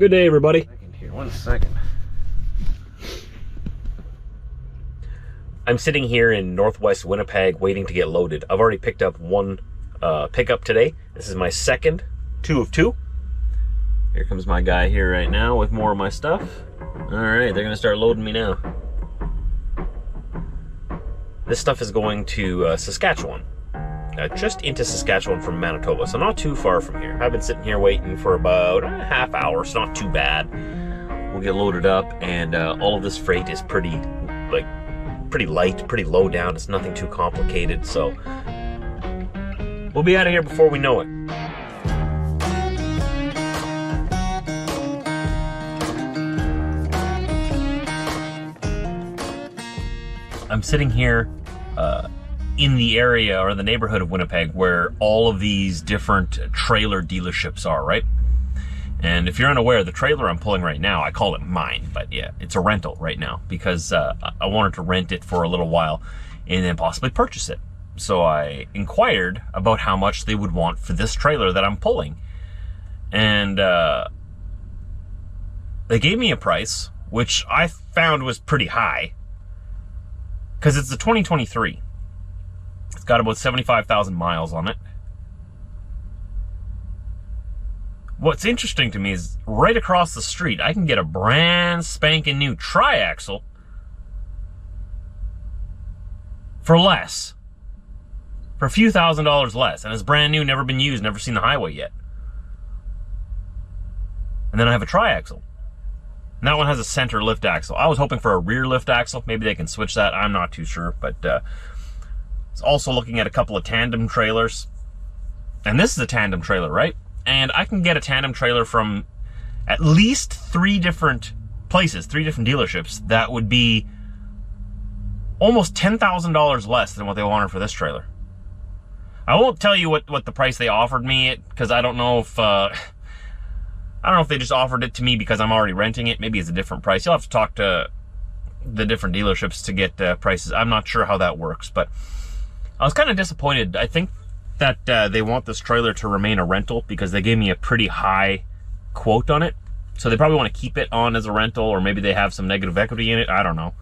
Good day, everybody. Here, 1 second. I'm sitting here in northwest Winnipeg waiting to get loaded. I've already picked up one pickup today. This is my second, 2 of 2. Here comes my guy here right now with more of my stuff. All right, they're gonna start loading me now. This stuff is going to Saskatchewan. Just into Saskatchewan from Manitoba, so not too far from here. I've been sitting here waiting for about a half hour. It's not too bad. We'll get loaded up, and all of this freight is pretty light, pretty low down. It's nothing too complicated, so we'll be out of here before we know it. I'm sitting here in the area or the neighborhood of Winnipeg where all of these different trailer dealerships are, right? And if you're unaware, the trailer I'm pulling right now, I call it mine, but yeah, it's a rental right now because I wanted to rent it for a little while and then possibly purchase it. So I inquired about how much they would want for this trailer that I'm pulling. And they gave me a price, which I found was pretty high because it's the 2023. It's got about 75,000 miles on it. What's interesting to me is right across the street, I can get a brand spanking new triaxle for less. For a few $1,000s less. And it's brand new, never been used, never seen the highway yet. And then I have a triaxle. And that one has a center lift axle. I was hoping for a rear lift axle. Maybe they can switch that. I'm not too sure. But it's also looking at a couple of tandem trailers. And this is a tandem trailer, right? And I can get a tandem trailer from at least 3 different places, 3 different dealerships that would be almost $10,000 less than what they wanted for this trailer. I won't tell you what the price they offered me because I don't know if they just offered it to me because I'm already renting it. Maybe it's a different price. You'll have to talk to the different dealerships to get prices. I'm not sure how that works, but I was kind of disappointed. I think that they want this trailer to remain a rental because they gave me a pretty high quote on it. So they probably want to keep it on as a rental, or maybe they have some negative equity in it. I don't know.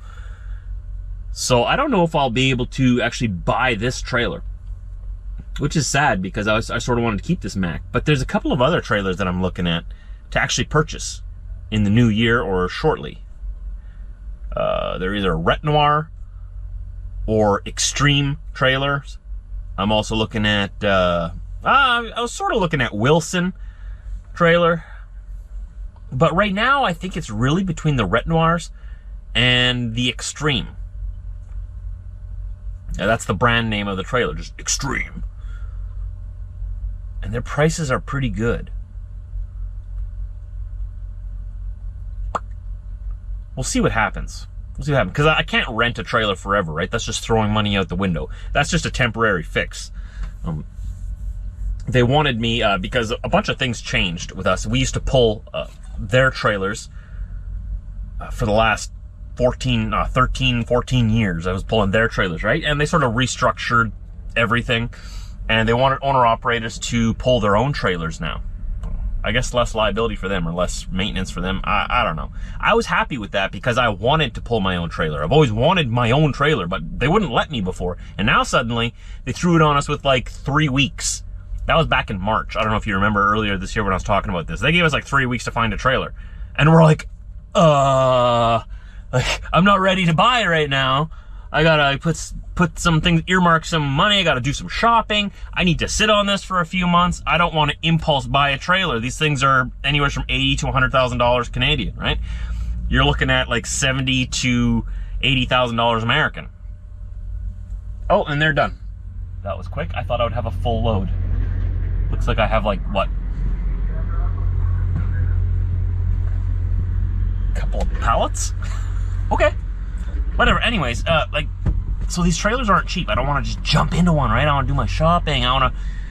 So I don't know if I'll be able to actually buy this trailer, which is sad because I sort of wanted to keep this Mac. But there's a couple of other trailers that I'm looking at to actually purchase in the new year or shortly. They're either Retinoir or Extreme trailers. I'm also looking at, I was sort of looking at Wilson trailer. But right now, I think it's really between the Retinoirs and the Extreme. Now, that's the brand name of the trailer, just Extreme. And their prices are pretty good. We'll see what happens. We'll see what happens. Because I can't rent a trailer forever, right? That's just throwing money out the window. That's just a temporary fix. They wanted me, because a bunch of things changed with us. We used to pull their trailers for the last 13, 14 years. I was pulling their trailers, right? And they sort of restructured everything. And they wanted owner-operators to pull their own trailers now. I guess less liability for them or less maintenance for them. I don't know. I was happy with that because I wanted to pull my own trailer. I've always wanted my own trailer, but they wouldn't let me before. And now suddenly they threw it on us with like 3 weeks. That was back in March. I don't know if you remember earlier this year when I was talking about this. They gave us like 3 weeks to find a trailer. And we're like, I'm not ready to buy right now. I gotta put some things, earmark some money. I gotta do some shopping. I need to sit on this for a few months. I don't want to impulse buy a trailer. These things are anywhere from $80,000 to $100,000 Canadian, right? You're looking at like $70,000 to $80,000 American. Oh, and they're done. That was quick. I thought I would have a full load. Looks like I have like, what? A couple of pallets? Okay. Whatever. Anyways, so these trailers aren't cheap. I don't want to just jump into one, right? I want to do my shopping.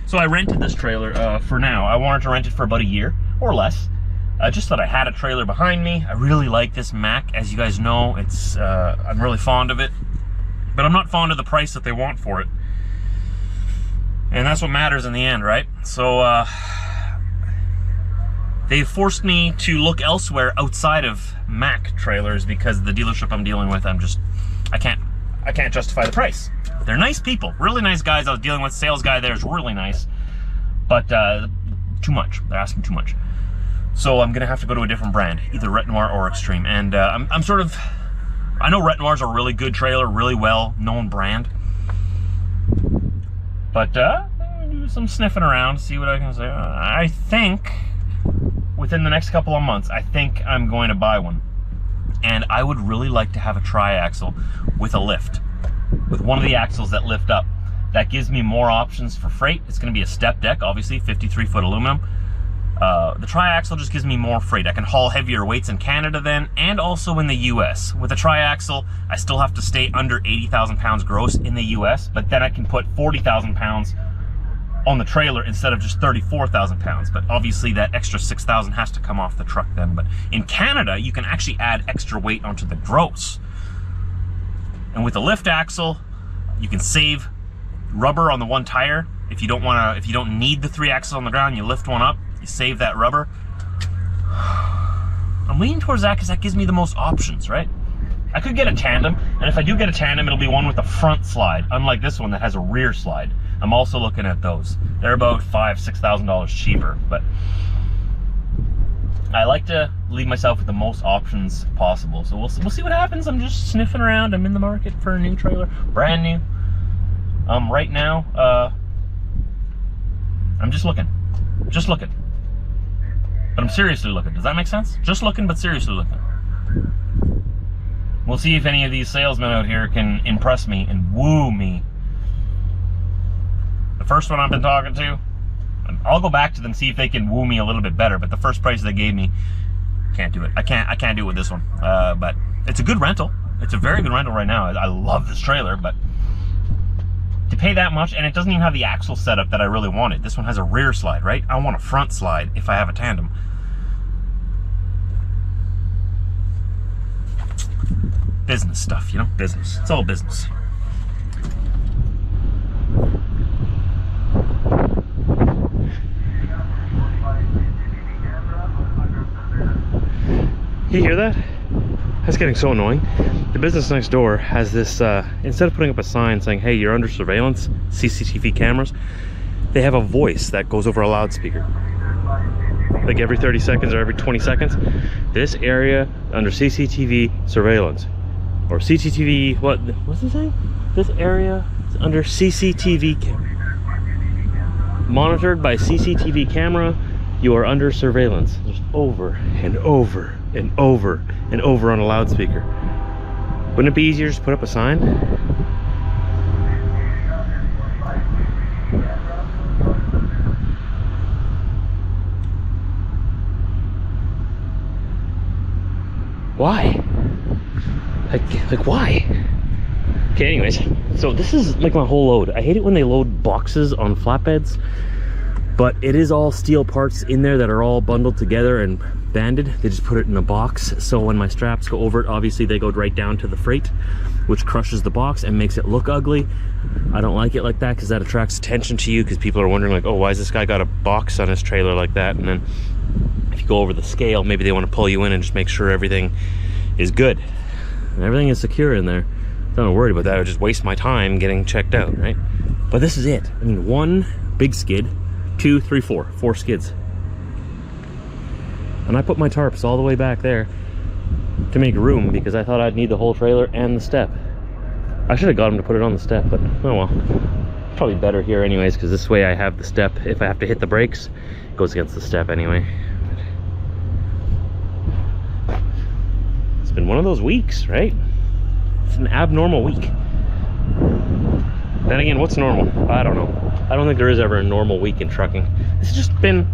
So I rented this trailer for now. I wanted to rent it for about a year or less. Just that I had a trailer behind me. I really like this Mac. As you guys know, I'm really fond of it. But I'm not fond of the price that they want for it. And that's what matters in the end, right? So They forced me to look elsewhere outside of Mack trailers because the dealership I'm dealing with, I can't justify the price. They're nice people, really nice guys. I was dealing with, sales guy there is really nice, but too much. They're asking too much. So I'm gonna have to go to a different brand, either Ret Noir or Extreme. And I'm sort of, I know Ret Noir's a really good trailer, really well known brand, but do some sniffing around, see what I can say. I think within the next couple of months, I think I'm going to buy one. And I would really like to have a tri-axle with a lift, with one of the axles that lift up. That gives me more options for freight. It's going to be a step deck, obviously, 53-foot aluminum. The tri-axle just gives me more freight. I can haul heavier weights in Canada then, and also in the US. With a tri-axle, I still have to stay under 80,000 pounds gross in the US, but then I can put 40,000 pounds on the trailer instead of just 34,000 pounds. But obviously that extra 6,000 has to come off the truck then. But in Canada, you can actually add extra weight onto the gross. And with a lift axle, you can save rubber on the one tire. If you don't need the 3 axles on the ground, you lift one up, you save that rubber. I'm leaning towards that because that gives me the most options, right? I could get a tandem, and if I do get a tandem, it'll be one with a front slide, unlike this one that has a rear slide. I'm also looking at those. They're about $5,000–6,000 cheaper, but I like to leave myself with the most options possible. So we'll see what happens. I'm just sniffing around. I'm in the market for a new trailer, brand new. Right now, I'm just looking, but I'm seriously looking. Does that make sense? Just looking, but seriously looking. We'll see if any of these salesmen out here can impress me and woo me. The first one I've been talking to, I'll go back to them, see if they can woo me a little bit better, but the first price they gave me, can't do it. I can't do it with this one. But it's a good rental. It's a very good rental right now. I love this trailer, but to pay that much, and it doesn't even have the axle setup that I really wanted. This one has a rear slide, right? I want a front slide if I have a tandem. Business stuff, you know? Business. It's all business. You hear that? That's getting so annoying. The business next door has this, instead of putting up a sign saying, hey, you're under surveillance, CCTV cameras, they have a voice that goes over a loudspeaker. Like every 30 seconds or every 20 seconds. This area under CCTV surveillance. Or CCTV, what's it saying? This area is under CCTV camera. Monitored by CCTV camera, you are under surveillance. Just over and over and over and over on a loudspeaker. Wouldn't it be easier just to put up a sign? Why? Like why? Okay, anyways, so this is like my whole load. I hate it when they load boxes on flatbeds, but it is all steel parts in there that are all bundled together and banded. They just put it in a box, so when my straps go over it, obviously they go right down to the freight, which crushes the box and makes it look ugly. I don't like it like that because that attracts attention to you, because people are wondering like, oh, why has this guy got a box on his trailer like that? And then if you go over the scale, maybe they want to pull you in and just make sure everything is good. And everything is secure in there. Don't worry about that. I would just waste my time getting checked out, right? But this is it. I mean, 1 big skid, 2, 3, 4 skids. And I put my tarps all the way back there to make room because I thought I'd need the whole trailer and the step. I should have got him to put it on the step, but oh well. Probably better here anyways, because this way I have the step. If I have to hit the brakes, it goes against the step anyway. It's been one of those weeks, right? It's an abnormal week. Then again, what's normal? I don't know. I don't think there is ever a normal week in trucking. It's just been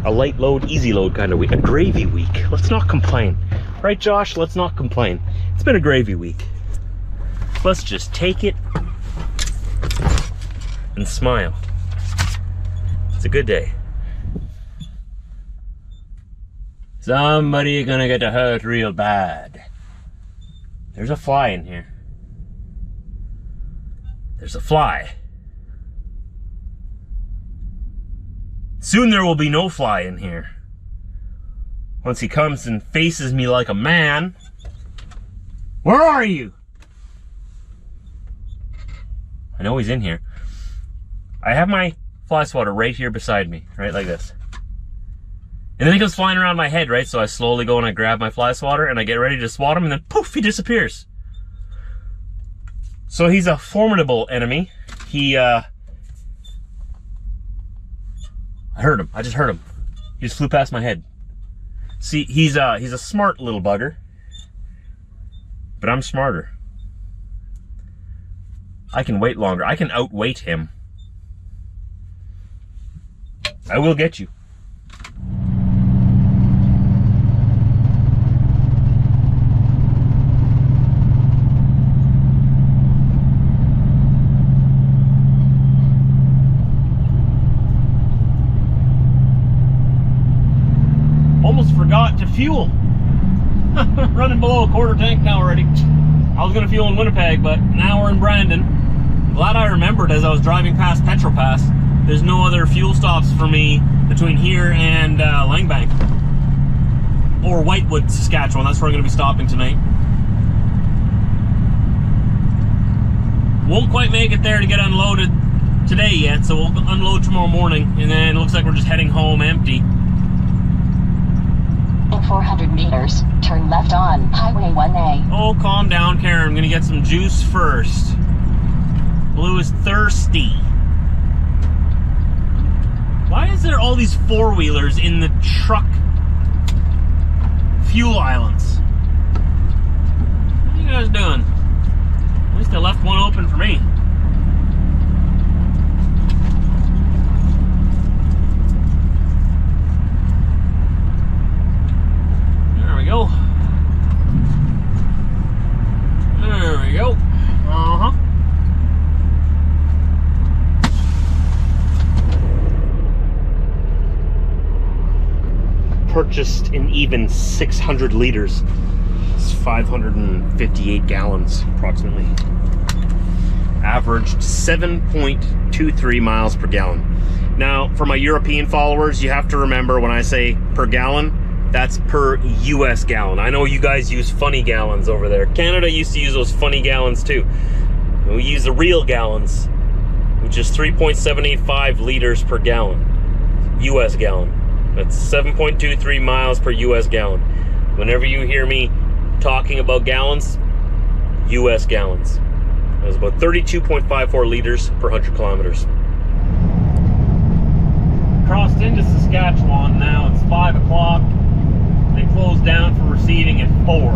a light load, easy load kind of week. A gravy week. Let's not complain. Right, Josh? Let's not complain. It's been a gravy week. Let's just take it and smile. It's a good day. Somebody gonna get hurt real bad. There's a fly in here. There's a fly. Soon there will be no fly in here. once he comes and faces me like a man. Where are you? I know he's in here. I have my fly swatter right here beside me, right like this. And then he goes flying around my head, right? So I slowly go and I grab my fly swatter and I get ready to swat him, and then poof, he disappears. So he's a formidable enemy. I heard him. I just heard him. He just flew past my head. See, he's a smart little bugger, but I'm smarter. I can wait longer. I can outweight him. I will get you. Almost forgot to fuel. Running below a quarter tank now already. I was gonna fuel in Winnipeg, but now we're in Brandon. Glad I remembered as I was driving past Petro Pass. There's no other fuel stops for me between here and Langbank. Or Whitewood, Saskatchewan. That's where I'm gonna be stopping tonight. Won't quite make it there to get unloaded today yet, so we'll unload tomorrow morning, and then it looks like we're just heading home empty. In 400 meters, turn left on Highway 1A. Oh, calm down, Karen. I'm gonna get some juice first. Blue is thirsty. Why is there all these four-wheelers in the truck fuel islands? What are you guys doing? At least they left one open for me. There we go. There we go. Uh-huh. Purchased in even 600 liters. It's 558 gallons approximately. Averaged 7.23 miles per gallon. Now, for my European followers, you have to remember when I say per gallon, that's per US gallon. I know you guys use funny gallons over there. Canada used to use those funny gallons too. We use the real gallons, which is 3.785 liters per gallon. US gallon. That's 7.23 miles per US gallon. Whenever you hear me talking about gallons, US gallons. That's about 32.54 liters per 100 kilometers. Crossed into Saskatchewan now. It's 5 o'clock. They closed down for receiving at 4.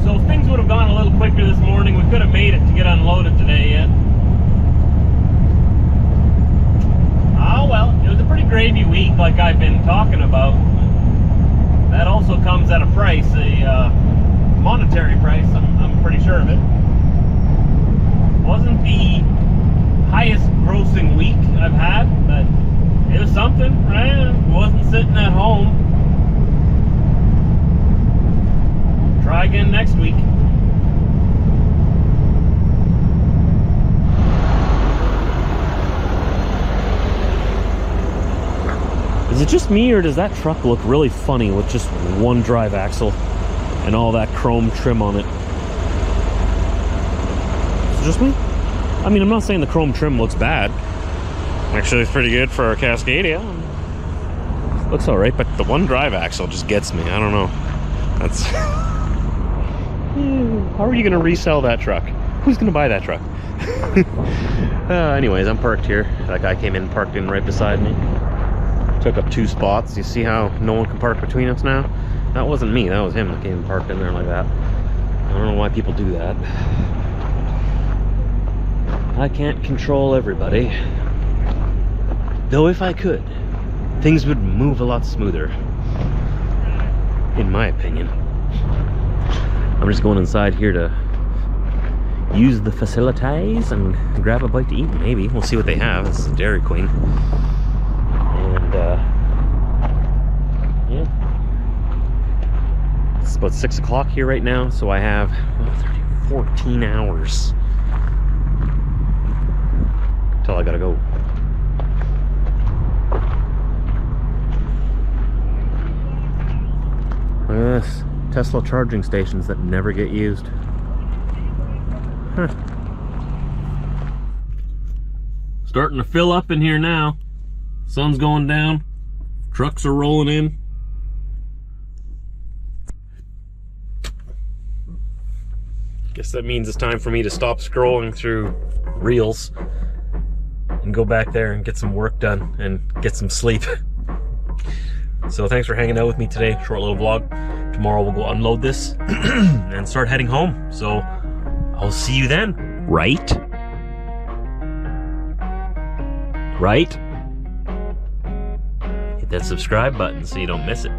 So if things would have gone a little quicker this morning, we could have made it to get unloaded today yet. Oh well, it was a pretty gravy week like I've been talking about. That also comes at a price, a monetary price, I'm pretty sure of it. Wasn't the highest grossing week I've had, but it was something, right? Wasn't sitting at home. Try again next week. Is it just me, or does that truck look really funny with just one drive axle and all that chrome trim on it? Is it just me? I mean, I'm not saying the chrome trim looks bad. Actually, it's pretty good for a Cascadia. Looks alright, but the one drive axle just gets me. I don't know. That's... How are you going to resell that truck? Who's going to buy that truck? Anyways, I'm parked here. That guy came in, parked in right beside me. Took up 2 spots. You see how no one can park between us now? That wasn't me, that was him that came and parked in there like that. I don't know why people do that. I can't control everybody. Though if I could, things would move a lot smoother. In my opinion. I'm just going inside here to use the facilities and grab a bite to eat, maybe. We'll see what they have. This is Dairy Queen. And yeah, it's about 6 o'clock here right now, so I have 14 hours till I gotta go. Look at this. Tesla charging stations that never get used. Huh. Starting to fill up in here now. Sun's going down. Trucks are rolling in. Guess that means it's time for me to stop scrolling through reels and go back there and get some work done and get some sleep. So thanks for hanging out with me today. Short little vlog. Tomorrow we'll go unload this and start heading home. So I'll see you then. Right? Right? Hit that subscribe button so you don't miss it.